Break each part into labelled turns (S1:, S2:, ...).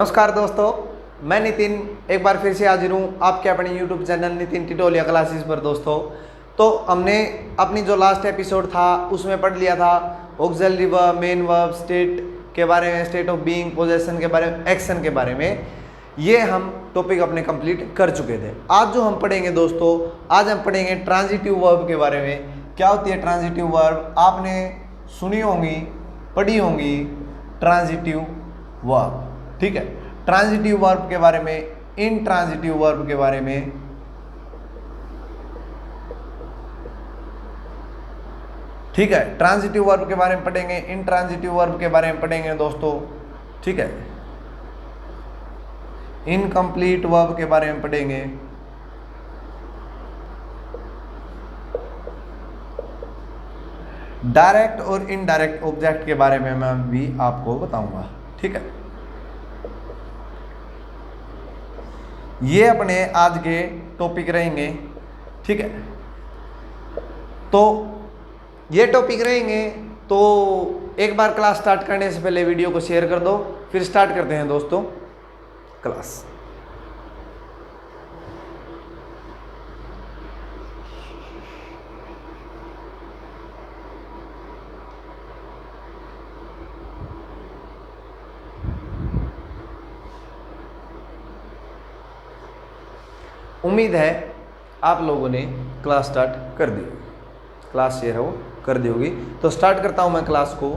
S1: नमस्कार दोस्तों, मैं नितिन एक बार फिर से हाजिर हूँ आपके अपने YouTube चैनल नितिन टिटोलिया क्लासेस पर। दोस्तों, तो हमने अपनी जो लास्ट एपिसोड था उसमें पढ़ लिया था auxiliary verb, main verb, state के बारे में, स्टेट ऑफ बीइंग, पोजेशन के बारे में, एक्शन के बारे में। ये हम टॉपिक अपने कंप्लीट कर चुके थे। आज जो हम पढ़ेंगे दोस्तों, आज हम पढ़ेंगे ट्रांजिटिव वर्ब के बारे में। क्या होती है ट्रांजिटिव वर्ब? आपने सुनी होंगी, पढ़ी होंगी ट्रांजिटिव वर्ब। ठीक है, ट्रांजिटिव वर्ब के बारे में, इनट्रांजिटिव वर्ब के बारे में, ठीक है, ट्रांजिटिव वर्ब के बारे में पढ़ेंगे, इनट्रांजिटिव वर्ब के बारे में पढ़ेंगे दोस्तों। ठीक है, इनकम्प्लीट वर्ब के बारे में पढ़ेंगे, डायरेक्ट और इनडायरेक्ट ऑब्जेक्ट के बारे में मैं भी आपको बताऊंगा। ठीक है, ये अपने आज के टॉपिक रहेंगे। ठीक है, तो ये टॉपिक रहेंगे। तो एक बार क्लास स्टार्ट करने से पहले वीडियो को शेयर कर दो, फिर स्टार्ट करते हैं दोस्तों क्लास। उम्मीद है आप लोगों ने क्लास स्टार्ट कर दी, क्लास शेयर हो कर दी होगी। तो स्टार्ट करता हूं मैं क्लास को।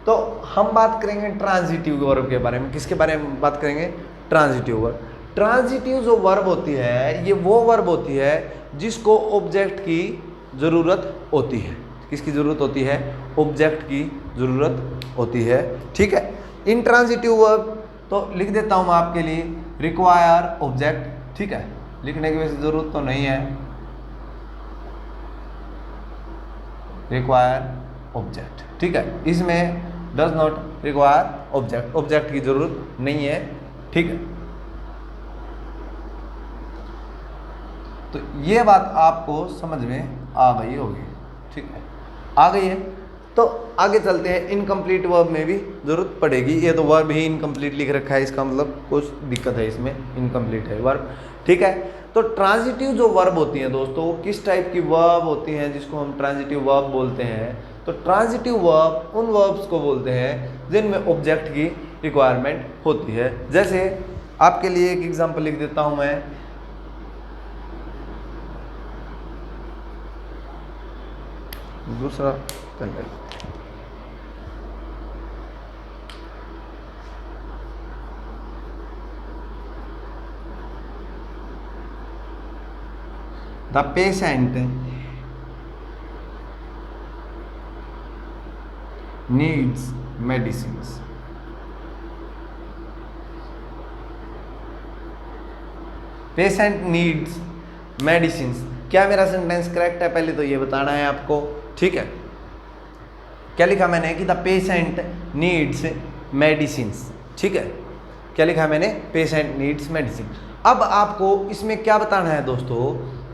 S1: तो हम बात करेंगे ट्रांजिटिव वर्ब के बारे में। किसके बारे में बात करेंगे? Transitive verb. ट्रांजिटिव जो वर्ब होती है, ये वो वर्ब होती है जिसको ऑब्जेक्ट की ज़रूरत होती है। किसकी ज़रूरत होती है? ऑब्जेक्ट की ज़रूरत होती है। ठीक है, इनट्रांजिटिव वर्ब तो लिख देता हूं मैं आपके लिए, रिक्वायर ऑब्जेक्ट। ठीक है, लिखने की वैसे जरूरत तो नहीं है, रिक्वायर ऑब्जेक्ट। ठीक है, इसमें does not require object, object की जरूरत नहीं है। ठीक है, तो ये बात आपको समझ में आ गई होगी। ठीक है, आ गई है। तो आगे चलते हैं। इनकम्प्लीट वर्ब में भी जरूरत पड़ेगी। ये तो वर्ब ही इनकम्प्लीट लिख रखा है, इसका मतलब कुछ दिक्कत है इसमें, इनकम्प्लीट है वर्ब। ठीक है, तो ट्रांजिटिव जो वर्ब होती हैं दोस्तों, किस टाइप की वर्ब होती हैं जिसको हम ट्रांजिटिव वर्ब बोलते हैं? तो ट्रांजिटिव वर्ब उन वर्ब्स को बोलते हैं जिनमें ऑब्जेक्ट की रिक्वायरमेंट होती है। जैसे आपके लिए एक एग्जांपल लिख देता हूं मैं। दूसरा The patient needs medicines. Patient needs medicines। क्या मेरा सेंटेंस करेक्ट है? पहले तो ये बताना है आपको। ठीक है, क्या लिखा मैंने कि द पेशेंट नीड्स मेडिसिन्स। ठीक है, क्या लिखा मैंने? Patient needs medicine. अब आपको इसमें क्या बताना है दोस्तों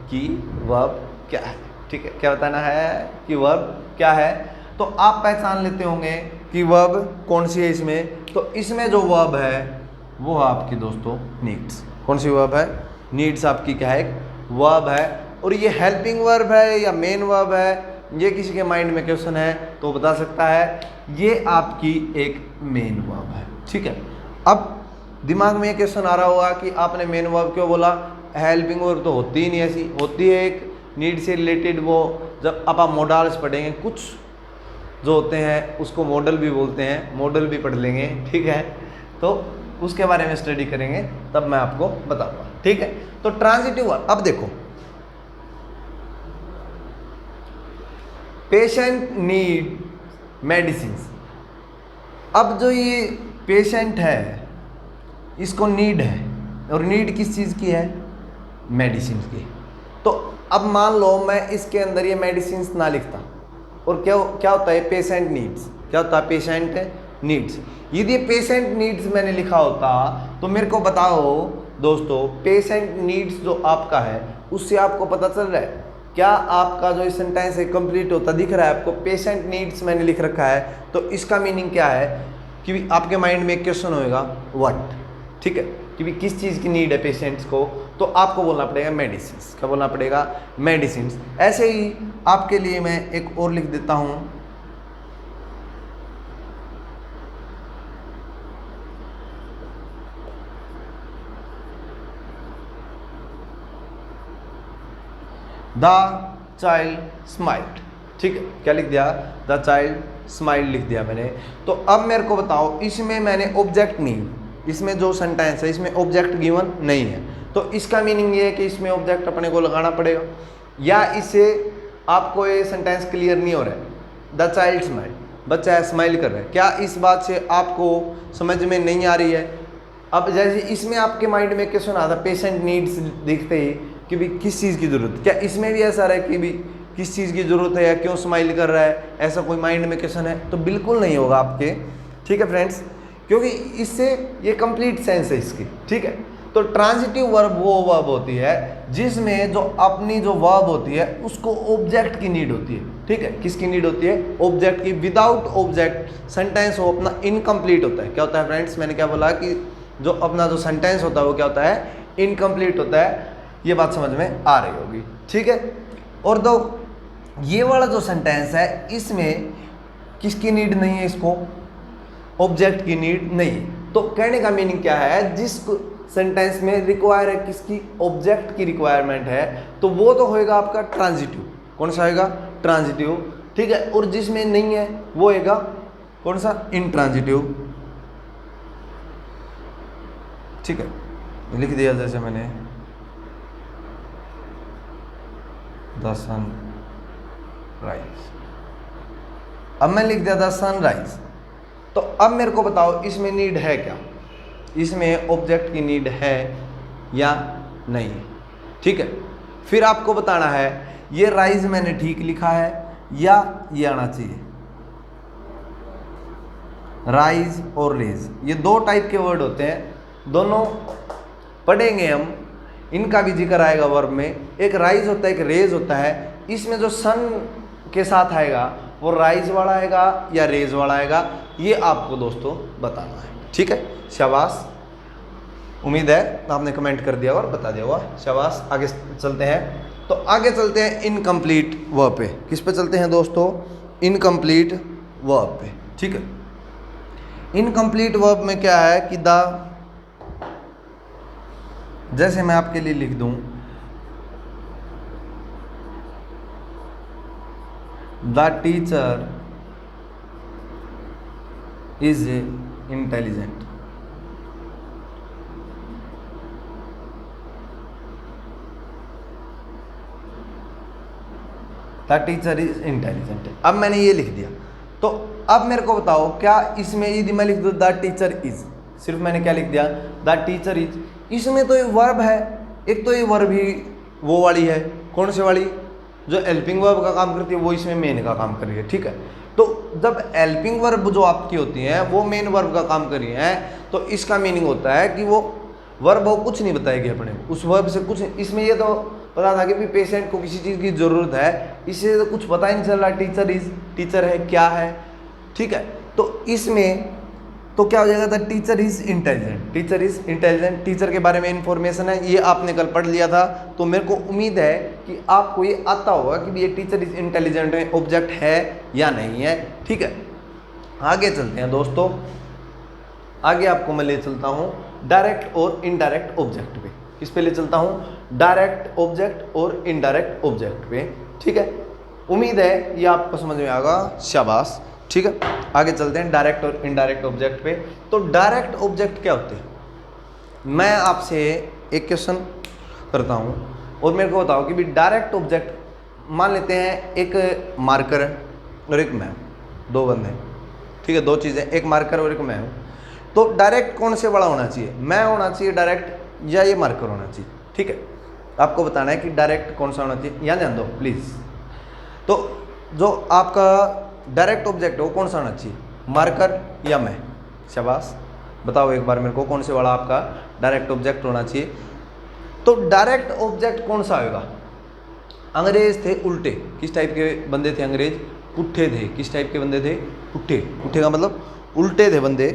S1: कि वर्ब क्या है। ठीक है, क्या बताना है कि वर्ब क्या है। तो आप पहचान लेते होंगे कि वर्ब कौन सी है इसमें। तो इसमें जो वर्ब है वो आपकी दोस्तों नीड्स। कौन सी वर्ब है? नीड्स आपकी क्या है? वर्ब है। और ये हेल्पिंग वर्ब है या मेन वर्ब है, ये किसी के माइंड में क्वेश्चन है तो बता सकता है। ये आपकी एक मेन वर्ब है। ठीक है, अब दिमाग में ये क्वेश्चन आ रहा होगा कि आपने मेन वर्ब क्यों बोला? हेल्पिंग वर्ब तो होती ही नहीं, ऐसी होती है एक नीड से रिलेटेड। वो जब आप मॉडल्स पढ़ेंगे, कुछ जो होते हैं उसको मॉडल भी बोलते हैं, मॉडल भी पढ़ लेंगे। ठीक है, तो उसके बारे में स्टडी करेंगे तब मैं आपको बताऊंगा। ठीक है, तो ट्रांजिटिव वर्ब। अब देखो, पेशेंट नीड मेडिसिन्स। अब जो ये पेशेंट है इसको नीड है, और नीड किस चीज़ की है? मेडिसिन की। तो अब मान लो मैं इसके अंदर ये मेडिसिन ना लिखता, और क्या होता है? Patient needs. क्या होता है? Patient needs. यदि पेशेंट नीड्स मैंने लिखा होता तो मेरे को बताओ दोस्तों, पेशेंट नीड्स जो आपका है उससे आपको पता चल रहा है क्या? आपका जो सेंटेंस है कंप्लीट होता दिख रहा है आपको? पेशेंट नीड्स मैंने लिख रखा है, तो इसका मीनिंग क्या है कि आपके माइंड में एक क्वेश्चन होएगा, व्हाट। ठीक है, कि भी किस चीज़ की नीड है पेशेंट्स को, तो आपको बोलना पड़ेगा मेडिसिन। क्या बोलना पड़ेगा? मेडिसिन। ऐसे ही आपके लिए मैं एक और लिख देता हूँ, द चाइल्ड स्माइल्ड। ठीक है, क्या लिख दिया? द चाइल्ड स्माइल्ड लिख दिया मैंने। तो अब मेरे को बताओ, इसमें मैंने ऑब्जेक्ट नहीं, इसमें जो सेंटेंस है इसमें ऑब्जेक्ट गिवन नहीं है, तो इसका मीनिंग ये है कि इसमें ऑब्जेक्ट अपने को लगाना पड़ेगा, या इससे आपको ये सेंटेंस क्लियर नहीं हो रहा है। द चाइल्ड स्माइल, बच्चा स्माइल कर रहा है, क्या इस बात से आपको समझ में नहीं आ रही है? अब जैसे इसमें आपके माइंड में क्वेश्चन आता, पेशेंट नीड्स दिखते ही कि भी किस चीज़ की ज़रूरत, क्या इसमें भी ऐसा है कि भी किस चीज़ की ज़रूरत है या क्यों स्माइल कर रहा है, ऐसा कोई माइंड में क्वेश्चन है? तो बिल्कुल नहीं होगा आपके। ठीक है फ्रेंड्स, क्योंकि इससे ये कंप्लीट सेंस है इसकी। ठीक है, तो ट्रांजिटिव वर्ब वो वर्ब होती है जिसमें जो अपनी जो वर्ब होती है उसको ऑब्जेक्ट की नीड होती है। ठीक है, किसकी नीड होती है? ऑब्जेक्ट की। विदाउट ऑब्जेक्ट सेंटेंस वो अपना इनकम्प्लीट होता है। क्या होता है फ्रेंड्स? मैंने क्या बोला कि जो अपना जो सेंटेंस होता है वो क्या होता है? इनकम्प्लीट होता है। ये बात समझ में आ रही होगी। ठीक है, और दो ये वाला जो सेंटेंस है इसमें किसकी नीड नहीं है? इसको ऑब्जेक्ट की नीड नहीं। तो कहने का मीनिंग क्या है? जिस सेंटेंस में रिक्वायर है किसकी? ऑब्जेक्ट की रिक्वायरमेंट है, तो वो तो होएगा आपका ट्रांजिटिव। कौन सा होएगा? ट्रांजिटिव। ठीक है, और जिसमें नहीं है वो होएगा कौन सा? इनट्रांजिटिव। ठीक है, लिख दिया जैसे मैंने द सन राइज। अब मैं लिख दिया द सन राइज। तो अब मेरे को बताओ इसमें नीड है क्या? इसमें ऑब्जेक्ट की नीड है या नहीं? ठीक है, फिर आपको बताना है ये राइज मैंने ठीक लिखा है या ये आना चाहिए। राइज और रेज ये दो टाइप के वर्ड होते हैं, दोनों पढ़ेंगे हम, इनका भी जिक्र आएगा वर्ब में। एक राइज होता है, एक रेज होता है। इसमें जो सन के साथ आएगा वो राइज वाला आएगा या रेज वाला आएगा, ये आपको दोस्तों बताना है। ठीक है, शाबाश। उम्मीद है आपने कमेंट कर दिया और बता दिया होगा। शाबाश। आगे चलते हैं, तो आगे चलते हैं इनकम्प्लीट वर्ब पे। किस पे चलते हैं दोस्तों? इनकम्प्लीट वर्ब पे। ठीक है, इनकम्प्लीट वर्ब में क्या है कि द, जैसे मैं आपके लिए लिख दूं the teacher is intelligent. The teacher is intelligent. अब मैंने ये लिख दिया, तो अब मेरे को बताओ क्या इसमें यदि मैं लिख दूं द टीचर इज, सिर्फ मैंने क्या लिख दिया? The teacher is. इसमें तो ये वर्ब है, एक तो ये वर्ब ही वो वाली है, कौन सी वाली? जो हेल्पिंग वर्ब का काम करती है वो इसमें मेन का काम कर रही है। ठीक है, तो जब हेल्पिंग वर्ब जो आपकी होती हैं वो मेन वर्ब का काम कर रही हैं, तो इसका मीनिंग होता है कि वो वर्ब वो कुछ नहीं बताएगी अपने, उस वर्ब से कुछ। इसमें ये तो पता था कि भी पेशेंट को किसी चीज़ की ज़रूरत है, इससे तो कुछ पता ही नहीं चल रहा टीचर इज, टीचर है क्या है। ठीक है, तो इसमें तो क्या हो जाएगा? The teacher is intelligent. Teacher is intelligent, teacher के बारे में इंफॉर्मेशन है, ये आपने कल पढ़ लिया था। तो मेरे को उम्मीद है कि आपको ये आता होगा कि ये टीचर इज इंटेलिजेंट में ऑब्जेक्ट है या नहीं है। ठीक है, आगे चलते हैं दोस्तों। आगे आपको मैं ले चलता हूँ डायरेक्ट और इनडायरेक्ट ऑब्जेक्ट पे। किस पे ले चलता हूँ? डायरेक्ट ऑब्जेक्ट और इनडायरेक्ट ऑब्जेक्ट पे। ठीक है, उम्मीद है ये आपको समझ में आएगा। शाबाश। ठीक है, आगे चलते हैं डायरेक्ट और इनडायरेक्ट ऑब्जेक्ट पे। तो डायरेक्ट ऑब्जेक्ट क्या होते हैं? मैं आपसे एक क्वेश्चन करता हूँ और मेरे को बताओ कि भी डायरेक्ट ऑब्जेक्ट, मान लेते हैं एक मार्कर है और एक मैं, दो बंदे। ठीक है, दो चीज़ें, एक मार्कर और एक मैं हूँ। तो डायरेक्ट कौन से वाला होना चाहिए? मैं होना चाहिए डायरेक्ट या ये मार्कर होना चाहिए? ठीक है, आपको बताना है कि डायरेक्ट कौन सा होना चाहिए। यहाँ ध्यान दो प्लीज़। तो जो आपका डायरेक्ट ऑब्जेक्ट हो कौन सा होना चाहिए? मार्कर या मैं? शाबाश, बताओ एक बार मेरे को कौन से वाला आपका डायरेक्ट ऑब्जेक्ट होना चाहिए। तो डायरेक्ट ऑब्जेक्ट कौन सा होगा? अंग्रेज थे उल्टे। किस टाइप के बंदे थे अंग्रेज? पुट्ठे थे। किस टाइप के बंदे थे? पुट्ठे। पुट्ठे का मतलब उल्टे थे बंदे।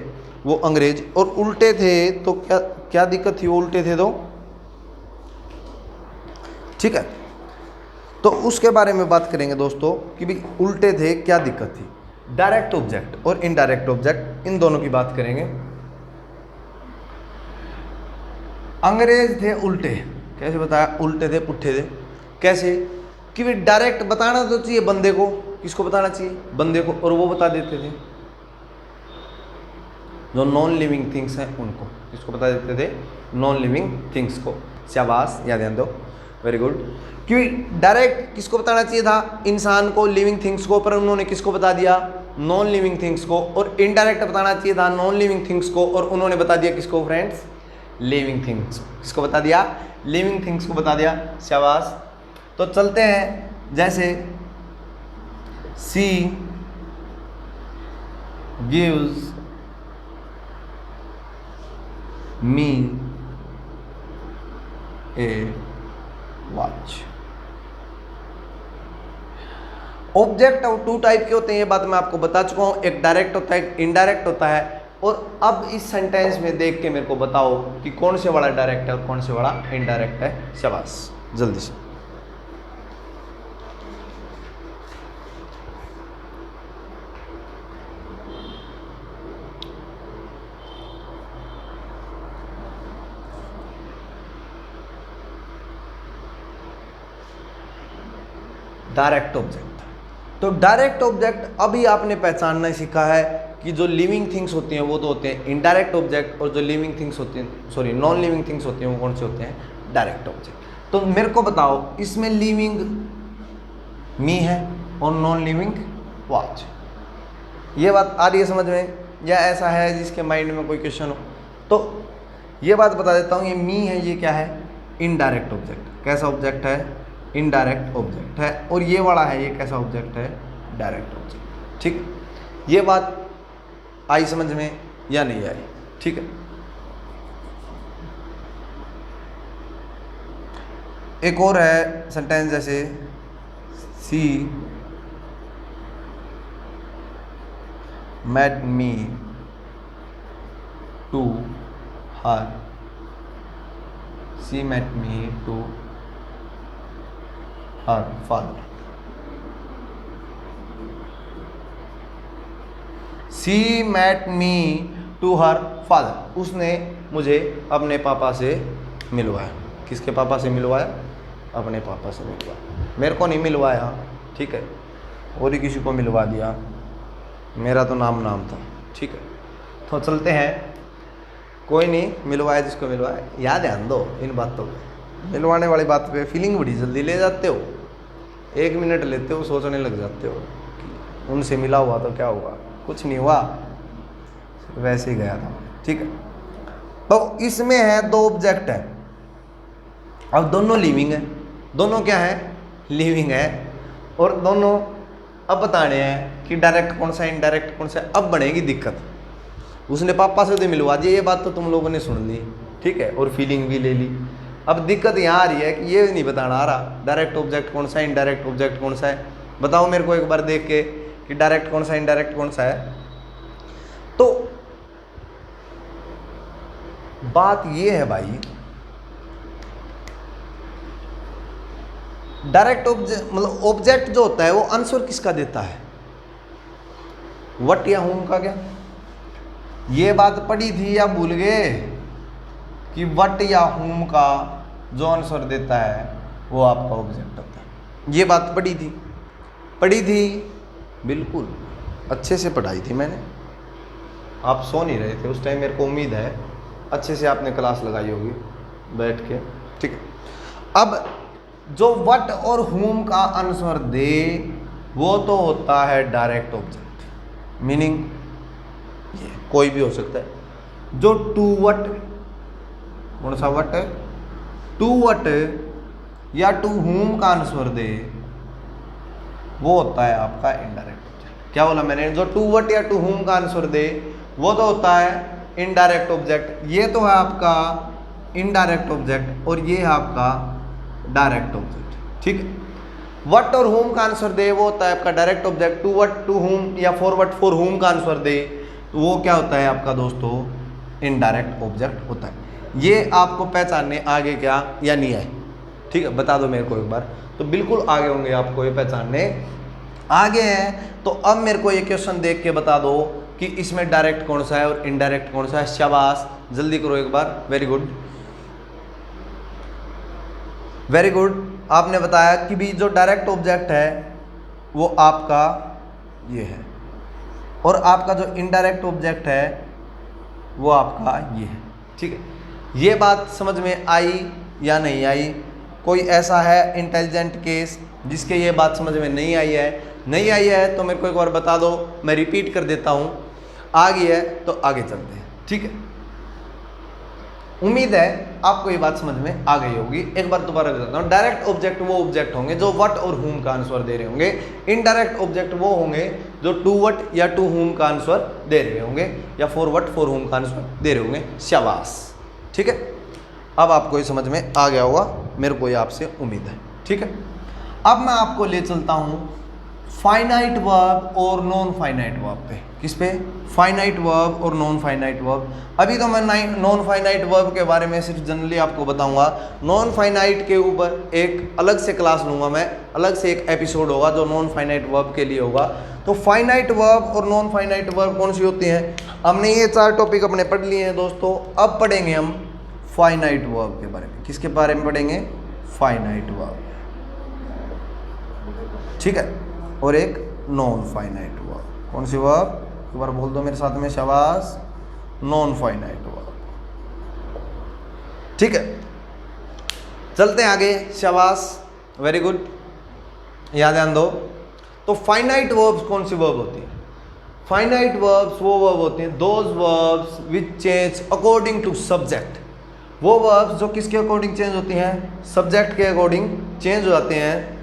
S1: वो अंग्रेज, और उल्टे थे तो क्या क्या दिक्कत थी, वो उल्टे थे तो, ठीक है। तो उसके बारे में बात करेंगे दोस्तों कि भी उल्टे थे क्या दिक्कत थी। डायरेक्ट ऑब्जेक्ट और इनडायरेक्ट ऑब्जेक्ट, इन दोनों की बात करेंगे। अंग्रेज थे उल्टे, कैसे बताया, उल्टे थे, पुट्ठे थे, कैसे कि भी डायरेक्ट बताना तो चाहिए बंदे को, किसको बताना चाहिए, बंदे को, और वो बता देते थे जो नॉन लिविंग थिंग्स हैं उनको, किसको बता देते थे, नॉन लिविंग थिंग्स को। शाबाश, याद ध्यान दो, वेरी गुड। क्योंकि डायरेक्ट किसको बताना चाहिए था, इंसान को, लिविंग थिंग्स को, पर उन्होंने किसको बता दिया, नॉन लिविंग थिंग्स को। और इनडायरेक्ट बताना चाहिए था नॉन लिविंग थिंग्स को, और उन्होंने बता दिया किसको फ्रेंड्स, लिविंग थिंग्स। किसको बता दिया, लिविंग थिंग्स को बता दिया। शाबाश। तो चलते हैं, जैसे सी गिव्स मी ए वॉच। ऑब्जेक्ट और टू टाइप के होते हैं, ये बात मैं आपको बता चुका हूं, एक डायरेक्ट होता है, एक इनडायरेक्ट होता है। और अब इस सेंटेंस में देख के मेरे को बताओ कि कौन से वाला डायरेक्ट है और कौन से वाला इनडायरेक्ट है। शाबाश, जल्दी से। डायरेक्ट ऑब्जेक्ट, तो डायरेक्ट ऑब्जेक्ट अभी आपने पहचानना सीखा है कि जो लिविंग थिंग्स होती हैं वो तो होते हैं इनडायरेक्ट ऑब्जेक्ट, और जो लिविंग थिंग्स होती हैं, सॉरी, नॉन लिविंग थिंग्स होती हैं वो कौन से होते हैं, डायरेक्ट ऑब्जेक्ट। तो मेरे को बताओ, इसमें लिविंग मी है और नॉन लिविंग वॉच। ये बात आ रही है समझ में, या ऐसा है जिसके माइंड में कोई क्वेश्चन हो? तो ये बात बता देता हूँ, ये मी है, ये क्या है, इनडायरेक्ट ऑब्जेक्ट। कैसा ऑब्जेक्ट है, इनडायरेक्ट ऑब्जेक्ट है। और ये वाला है, ये कैसा ऑब्जेक्ट है, डायरेक्ट ऑब्जेक्ट। ठीक, ये बात आई समझ में या नहीं आई? ठीक है। एक और है सेंटेंस, जैसे सी met me to her, she met me to her father, she met me to her father, उसने मुझे अपने पापा से मिलवाया। किसके पापा से मिलवाया, अपने पापा से मिलवाया, मेरे को नहीं मिलवाया, ठीक है, और ही किसी को मिलवा दिया, मेरा तो नाम था, ठीक है। तो चलते हैं, कोई नहीं, मिलवाया जिसको मिलवाया, याद ध्यान दो इन बातों पे, मिलवाने वाली बात पे फीलिंग बड़ी जल्दी ले जाते हो, 1 मिनट लेते हो, सोचने लग जाते हो कि उनसे मिला हुआ तो क्या हुआ, कुछ नहीं हुआ, वैसे ही गया था, ठीक है। तो इसमें है 2 ऑब्जेक्ट है, अब दोनों लिविंग है, दोनों क्या है, लिविंग है, और दोनों अब बताने हैं कि डायरेक्ट कौन सा, इनडायरेक्ट कौन सा। अब बनेगी दिक्कत, उसने पापा से तो मिलवा दिया, ये बात तो तुम लोगों ने सुन ली, ठीक है, और फीलिंग भी ले ली। अब दिक्कत यहाँ आ रही है कि ये नहीं बताना आ रहा डायरेक्ट ऑब्जेक्ट कौन सा है, इनडायरेक्ट ऑब्जेक्ट कौन सा है। बताओ मेरे को एक बार देख के कि डायरेक्ट कौन सा, इनडायरेक्ट कौन सा है। तो बात ये है भाई, डायरेक्ट ऑब्जेक्ट मतलब ऑब्जेक्ट जो होता है वो आंसर किसका देता है, व्हाट या हुम का। क्या ये बात पढ़ी थी या भूल गए कि व्हाट या हुम का जो आंसर देता है वो आपका ऑब्जेक्ट होता है। ये बात पढ़ी थी, बिल्कुल अच्छे से पढ़ाई थी मैंने, आप सो नहीं रहे थे उस टाइम, मेरे को उम्मीद है अच्छे से आपने क्लास लगाई होगी बैठ के, ठीक है। अब जो व्हाट और हुम का आंसर दे वो तो होता है डायरेक्ट ऑब्जेक्ट, मीनिंग ये कोई भी हो सकता है। जो टू व्हाट, कौन सा व्हाट है, टू व्हाट या टू हुम का आंसर दे वो होता है आपका इनडायरेक्ट ऑब्जेक्ट। क्या बोला मैंने, जो टू व्हाट या टू हुम का आंसर दे वो तो होता है इनडायरेक्ट ऑब्जेक्ट। ये तो है आपका इनडायरेक्ट ऑब्जेक्ट और ये है आपका डायरेक्ट ऑब्जेक्ट, ठीक है। व्हाट और हुम का आंसर दे वो होता है आपका direct object. To what to whom या फॉर व्हाट फॉर हुम का आंसर दे तो वो क्या होता है आपका दोस्तों, इनडायरेक्ट ऑब्जेक्ट होता है। ये आपको पहचानने आगे क्या या नहीं है, ठीक है, बता दो मेरे को एक बार। तो बिल्कुल आगे होंगे, आपको ये पहचानने आगे हैं। तो अब मेरे को ये क्वेश्चन देख के बता दो कि इसमें डायरेक्ट कौन सा है और इनडायरेक्ट कौन सा है। शाबाश, जल्दी करो एक बार, वेरी गुड वेरी गुड। आपने बताया कि भी जो डायरेक्ट ऑब्जेक्ट है वो आपका ये है, और आपका जो इनडायरेक्ट ऑब्जेक्ट है वो आपका ये है, ठीक है। ये बात समझ में आई या नहीं आई? कोई ऐसा है इंटेलिजेंट केस जिसके ये बात समझ में नहीं आई है? नहीं आई है तो मेरे को एक बार बता दो, मैं रिपीट कर देता हूँ। आ गई है तो आगे चलते हैं, ठीक है। उम्मीद है आपको ये बात समझ में आ गई होगी। एक बार दोबारा बताता हूँ। डायरेक्ट ऑब्जेक्ट वो ऑब्जेक्ट होंगे जो व्हाट और whom का आंसर दे रहे होंगे। इनडायरेक्ट ऑब्जेक्ट वो होंगे जो टू व्हाट या टू whom का आंसर दे रहे होंगे, या फॉर व्हाट फॉर whom का आंसर दे रहे होंगे। शाबाश, ठीक है। अब आपको ये समझ में आ गया होगा, मेरे को ये आपसे उम्मीद है, ठीक है। अब मैं आपको ले चलता हूँ फाइनाइट वर्ब और नॉन फाइनाइट वर्ब पे। किस पे? फाइनाइट वर्ब और नॉन फाइनाइट वर्ब। अभी तो मैं नॉन फाइनाइट वर्ब के बारे में सिर्फ जनरली आपको बताऊंगा। नॉन फाइनाइट के ऊपर एक अलग से क्लास लूंगा मैं, अलग से एक एपिसोड होगा जो नॉन फाइनाइट वर्ब के लिए होगा। तो फाइनाइट वर्ब और नॉन फाइनाइट वर्ब कौन सी होती हैं? हमने ये 4 टॉपिक अपने पढ़ लिए हैं दोस्तों। अब पढ़ेंगे हम फाइनाइट वर्ब के बारे में। किसके बारे में पढ़ेंगे? फाइनाइट वर्ब, ठीक है, और एक नॉन फाइनाइट वर्ब। कौन सी वर्ब? एक बार बोल दो मेरे साथ में, शाबाश, नॉन फाइनाइट वर्ब, ठीक है। चलते हैं आगे, शाबाश, वेरी गुड, याद ध्यान दो। तो फाइनाइट वर्ब्स कौन सी वर्ब होती है? फाइनाइट वर्ब्स वो वर्ब होती हैं those verbs which change according to subject. वो वर्ब्स जो किसके अकॉर्डिंग चेंज होती हैं? सब्जेक्ट के अकॉर्डिंग चेंज हो जाते हैं।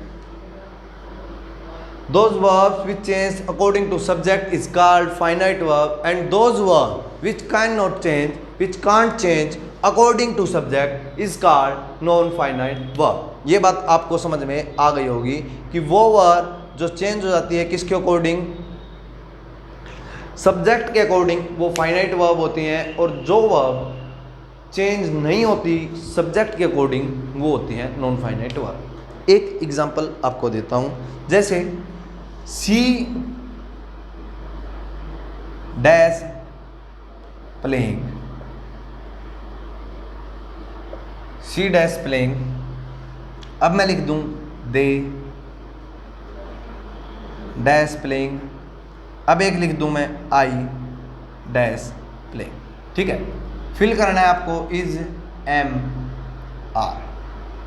S1: Those verbs which change according to subject is called finite verb, and those verbs which cannot change, which can't change according to subject is called non-finite verb. ये बात आपको समझ में आ गई होगी कि वो वर्ब जो चेंज हो जाती है किसके अकॉर्डिंग? सब्जेक्ट के अकॉर्डिंग, वो फाइनाइट वर्ब होती हैं, और जो वर्ब चेंज नहीं होती सब्जेक्ट के अकॉर्डिंग वो होती हैं नॉन फाइनाइट वर्ब। एक एग्जांपल आपको देता हूँ, जैसे C dash playing, C dash playing. अब मैं लिख दूं दे डैश प्लेइंग। अब एक लिख दूं मैं आई डैश प्लेइंग, ठीक है। फिल करना है आपको इज एम आर,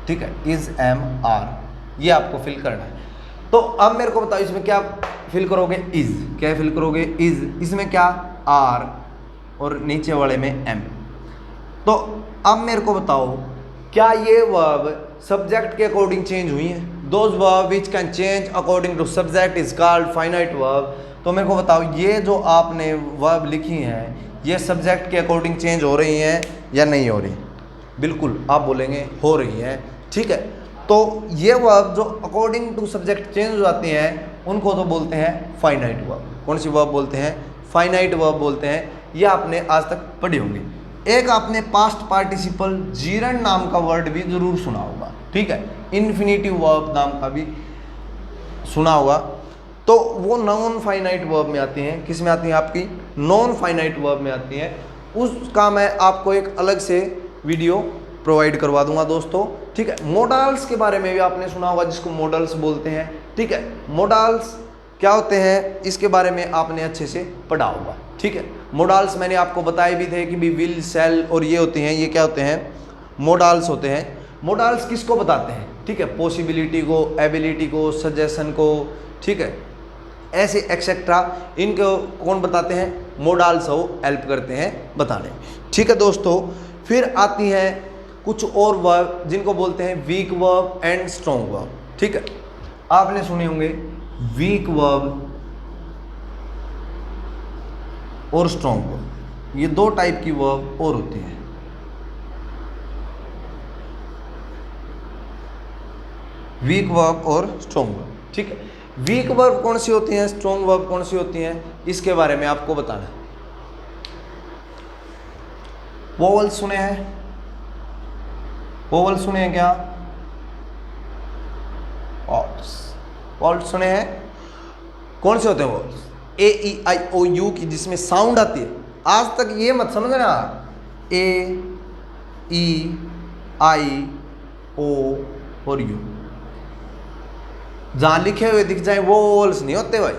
S1: ठीक है, इज एम आर, ये आपको फिल करना है। तो अब मेरे को बताओ इसमें क्या फिल करोगे? इज, क्या फिल करोगे? इज, इसमें क्या? आर, और नीचे वाले में एम। तो अब मेरे को बताओ क्या ये वर्ब सब्जेक्ट के अकॉर्डिंग चेंज हुई है? Those verb which can change according to subject is called finite verb. तो मेरे को बताओ ये जो आपने वर्ब लिखी हैं ये सब्जेक्ट के अकॉर्डिंग चेंज हो रही हैं या नहीं हो रही? बिल्कुल आप बोलेंगे हो रही हैं, ठीक है। तो ये वर्ब जो अकॉर्डिंग टू सब्जेक्ट चेंज हो जाती हैं उनको तो बोलते हैं फाइनाइट वर्ब। कौन सी वर्ब बोलते हैं? फाइनाइट वर्ब बोलते हैं। ये आपने आज तक पढ़ी होंगी। एक आपने पास्ट पार्टिसिपल जीरन नाम का वर्ड भी जरूर सुना होगा, ठीक है, इन्फिनेटिव वर्ब नाम का भी सुना होगा। तो वो नॉन फाइनाइट वर्ब में आती हैं। किस में आती हैं? आपकी नॉन फाइनाइट वर्ब में आती हैं। उसका मैं आपको एक अलग से वीडियो प्रोवाइड करवा दूंगा दोस्तों, ठीक है। मॉडल्स के बारे में भी आपने सुना होगा, जिसको मॉडल्स बोलते हैं, ठीक है। मॉडल्स क्या होते हैं इसके बारे में आपने अच्छे से पढ़ा होगा, ठीक है। मॉडल्स मैंने आपको बताए भी थे कि भी विल, सेल और ये होते हैं, ये क्या होते हैं? मॉडल्स होते हैं। मॉडल्स किसको बताते हैं? ठीक है, पॉसिबिलिटी को, एबिलिटी को, सजेशन को, ठीक है, ऐसे एक्सेट्रा, इनको कौन बताते हैं? मॉडल्स हो हेल्प करते हैं बताने, ठीक है दोस्तों। फिर आती है कुछ और वर्ब जिनको बोलते हैं weak verb and strong verb, ठीक है। आपने सुने होंगे वीक वर्ब और स्ट्रॉन्ग वर्ब, ये दो टाइप की वर्ब और होती है। वीक वर्ब और स्ट्रॉन्ग वर्ब, ठीक है। वीक वर्ब कौन सी होती हैं, स्ट्रॉन्ग वर्ब कौन सी होती हैं, इसके बारे में आपको बताना है। वोवल सुने हैं? वोवल सुने हैं क्या? वोवल्स सुने हैं? कौन से होते हैं vowels? A E I O you की जिसमें साउंड आती है। आज तक ये मत समझना ए ई आई ओ और यू जहां लिखे हुए दिख जाए वो वोवल्स नहीं होते भाई।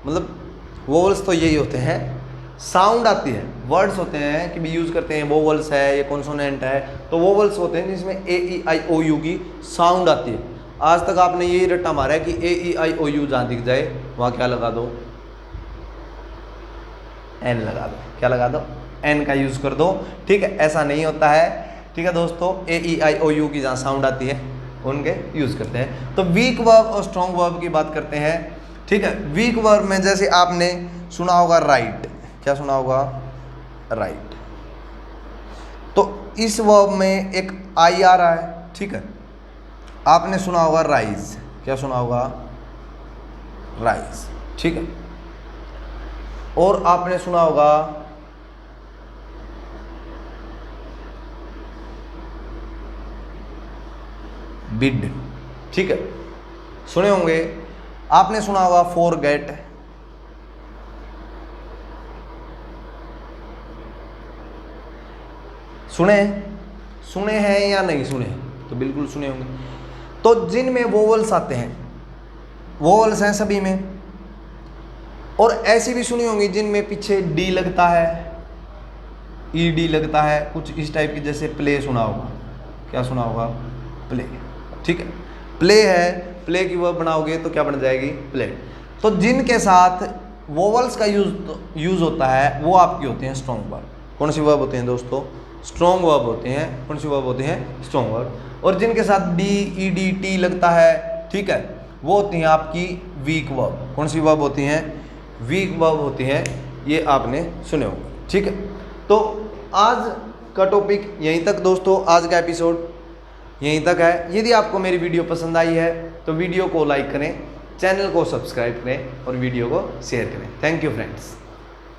S1: मतलब वोवल्स तो यही होते हैं, साउंड आती है, वर्ड्स होते हैं कि भी यूज करते हैं, वोवल्स है, ये कॉन्सोनेंट है, तो वोवल्स होते हैं जिसमें ए ई आई ओ यू की साउंड आती है। आज तक आपने यही रट्टा मारा है कि ए ई आई ओ यू जहां दिख जाए वहां क्या लगा दो? एन लगा दो। क्या लगा दो? एन का यूज कर दो। ठीक है, ऐसा नहीं होता है। ठीक है दोस्तों, ए ई आई ओ यू की जहां साउंड आती है उनके यूज करते हैं। तो वीक वर्ब और स्ट्रॉन्ग वर्ब की बात करते हैं। ठीक है, वीक वर्ब में जैसे आपने सुना होगा राइट। क्या सुना होगा? राइट। तो इस वर्ब में एक आई आ रहा है। ठीक है, आपने सुना होगा राइज। क्या सुना होगा? राइज। ठीक है, और आपने सुना होगा बिड। ठीक है, सुने होंगे। आपने सुना होगा फॉरगेट। सुने हैं या नहीं सुने? तो बिल्कुल सुने होंगे। तो जिनमें वोवल्स आते हैं, वोवल्स हैं सभी में, और ऐसी भी सुनी होंगी जिनमें पीछे डी लगता है, ई डी लगता है, कुछ इस टाइप की। जैसे प्ले सुना होगा। क्या सुना होगा? प्ले। ठीक है, प्ले है, प्ले की वर्ब बनाओगे तो क्या बन जाएगी? प्ले। तो जिनके साथ वोवल्स का यूज होता है वो आपकी होते हैं स्ट्रॉन्ग वर्ब। कौन सी वर्ब होते हैं दोस्तों? स्ट्रॉन्ग वर्ब होते हैं। कौन सी वर्ब होते हैं? Strong verb. और जिनके साथ डी ई डी टी लगता है, ठीक है, वो होती हैं आपकी वीक वर्ब। कौन सी वर्ब होती हैं? वीक वर्ब होती हैं। ये आपने सुने होंगे। ठीक है, तो आज का टॉपिक यहीं तक दोस्तों, आज का एपिसोड यहीं तक है। यदि आपको मेरी वीडियो पसंद आई है तो वीडियो को लाइक करें, चैनल को सब्सक्राइब करें और वीडियो को शेयर करें। Thank you friends.